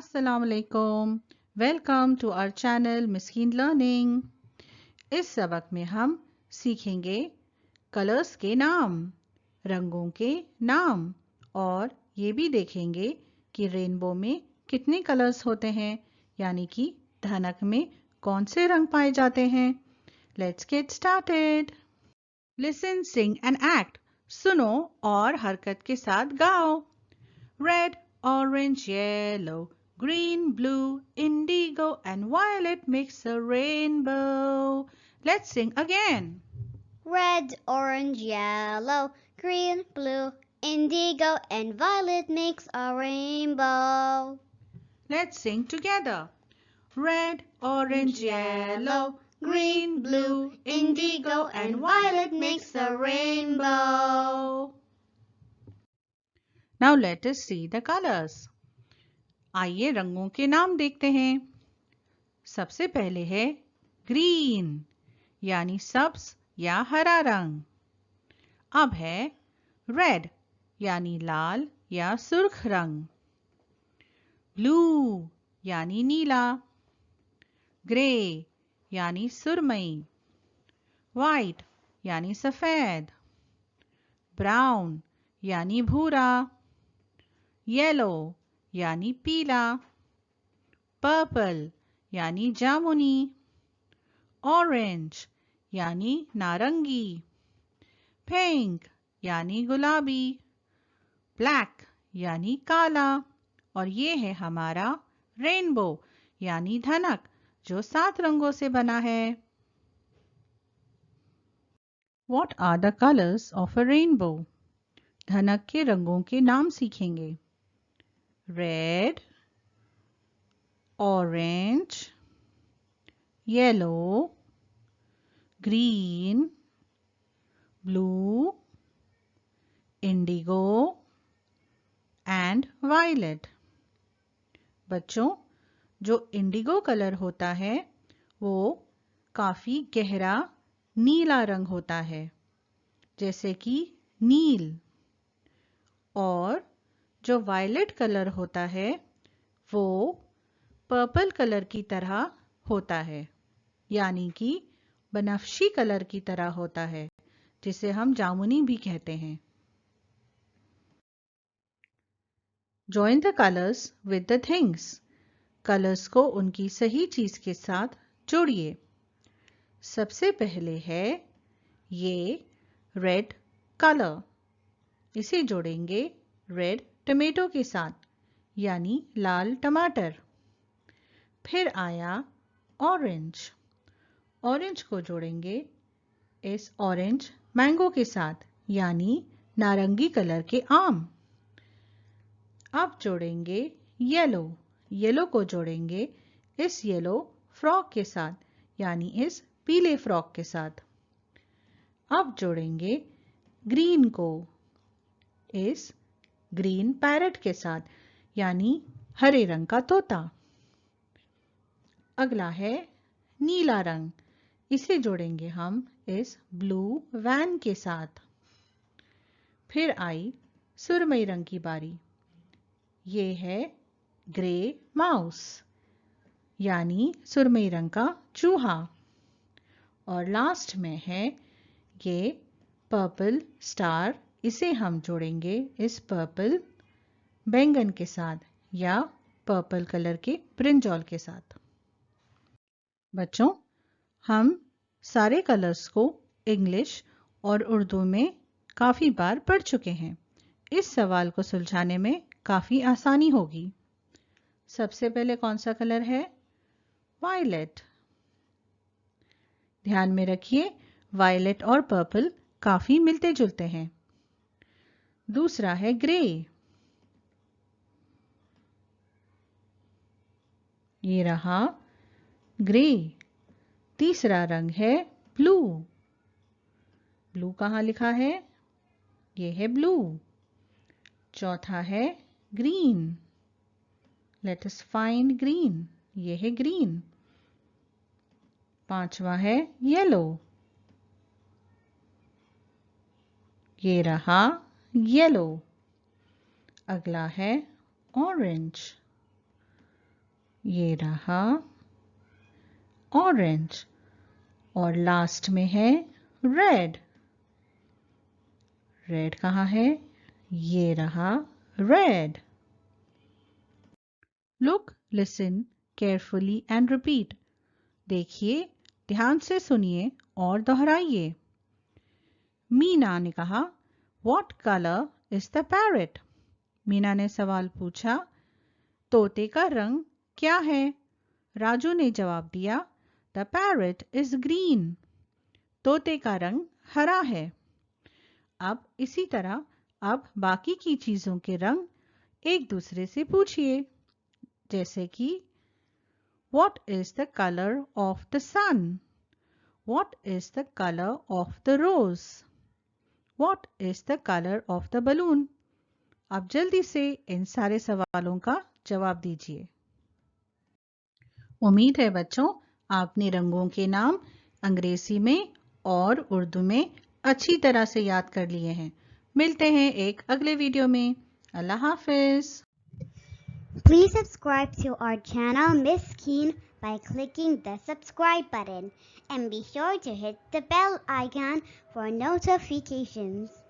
अस्सलाम वालेकुम। Welcome to our channel Miskeen learning. इस सबक में हम सीखेंगे कलर्स के नाम, रंगों के नाम और ये भी देखेंगे कि रेनबो में कितने कलर्स होते हैं, यानी कि धनक में कौन से रंग पाए जाते हैं। Let's get started. Listen, sing and act. सुनो और हरकत के साथ गाओ। Red, orange, yellow, green, blue, indigo, and violet makes a rainbow. Let's sing again. Red, orange, yellow, green, blue, indigo, and violet makes a rainbow. Let's sing together. Red, orange, yellow, green, blue, indigo, and violet makes a rainbow. Now let us see the colors. आइए रंगों के नाम देखते हैं। सबसे पहले है green, यानी सब्ज या हरा रंग। अब है रेड, यानी लाल या सुर्ख रंग। ब्लू, यानी नीला। ग्रे, यानी सुरमई। वाइट, यानी सफेद। ब्राउन, यानी भूरा। येलो, यानी पीला। पर्पल, यानी जामुनी। ऑरेंज, यानी नारंगी। पिंक, यानी गुलाबी। ब्लैक, यानी काला। और ये है हमारा रेनबो, यानी धनक, जो 7 रंगों से बना है। What are the colors of a rainbow? धनक के रंगों के नाम सीखेंगे। Red, orange, yellow, green, blue, indigo and violet. बच्चों, जो इंडिगो कलर होता है वो काफी गहरा नीला रंग होता है, जैसे कि नील। और जो वायलेट कलर होता है वो पर्पल कलर की तरह होता है, यानी कि बनफशी कलर की तरह होता है, जिसे हम जामुनी भी कहते हैं। Join the colours with the things. Colours को उनकी सही चीज के साथ जोड़िए। सबसे पहले है ये रेड कलर। इसे जोड़ेंगे रेड टमेटो के साथ, यानी लाल टमाटर। फिर आया ऑरेंज। ऑरेंज को जोड़ेंगे इस ऑरेंज मैंगो के साथ, यानी नारंगी कलर के आम। अब जोड़ेंगे येलो। येलो को जोड़ेंगे इस येलो फ्रॉक के साथ, यानी इस पीले फ्रॉक के साथ। अब जोड़ेंगे ग्रीन को इस ग्रीन पैरट के साथ, यानी हरे रंग का तोता। अगला है नीला रंग। इसे जोड़ेंगे हम इस ब्लू वैन के साथ। फिर आई सुरमई रंग की बारी। ये है ग्रे माउस, यानी सुरमई रंग का चूहा। और लास्ट में है ये पर्पल स्टार। इसे हम जोड़ेंगे इस पर्पल बैंगन के साथ, या पर्पल कलर के ब्रिंजॉल के साथ। बच्चों, हम सारे कलर्स को इंग्लिश और उर्दू में काफ़ी बार पढ़ चुके हैं। इस सवाल को सुलझाने में काफ़ी आसानी होगी। सबसे पहले कौन सा कलर है? वायलेट। ध्यान में रखिए, वायलेट और पर्पल काफ़ी मिलते जुलते हैं। दूसरा है ग्रे। ये रहा ग्रे। तीसरा रंग है ब्लू। ब्लू कहाँ लिखा है? ये है ब्लू। चौथा है green. Let us find green. ये है ग्रीन। पांचवा है येलो। ये रहा येलो। अगला है ऑरेंज। ये रहा ऑरेंज और लास्ट में है रेड। रेड कहाँ है? ये रहा red. Look, listen carefully and repeat. देखिए, ध्यान से सुनिए और दोहराइए। मीना ने कहा, what colour is the parrot? Meena ने सवाल पूछा, तोते का रंग क्या है? राजू ने जवाब दिया, द पैरेट इज ग्रीन। तोते का रंग हरा है। अब इसी तरह अब बाकी की चीजों के रंग एक दूसरे से पूछिए, जैसे कि What is the color of the sun? What is the color of the rose? What is the color of the balloon? आप जल्दी से इन सारे सवालों का जवाब दीजिए। उम्मीद है बच्चों, आपने रंगों के नाम अंग्रेजी में और उर्दू में अच्छी तरह से याद कर लिए हैं। मिलते हैं एक अगले वीडियो में। अल्लाह हाफिज। Please subscribe to our channel Miss Keen by clicking the subscribe button and be sure to hit the bell icon for notifications.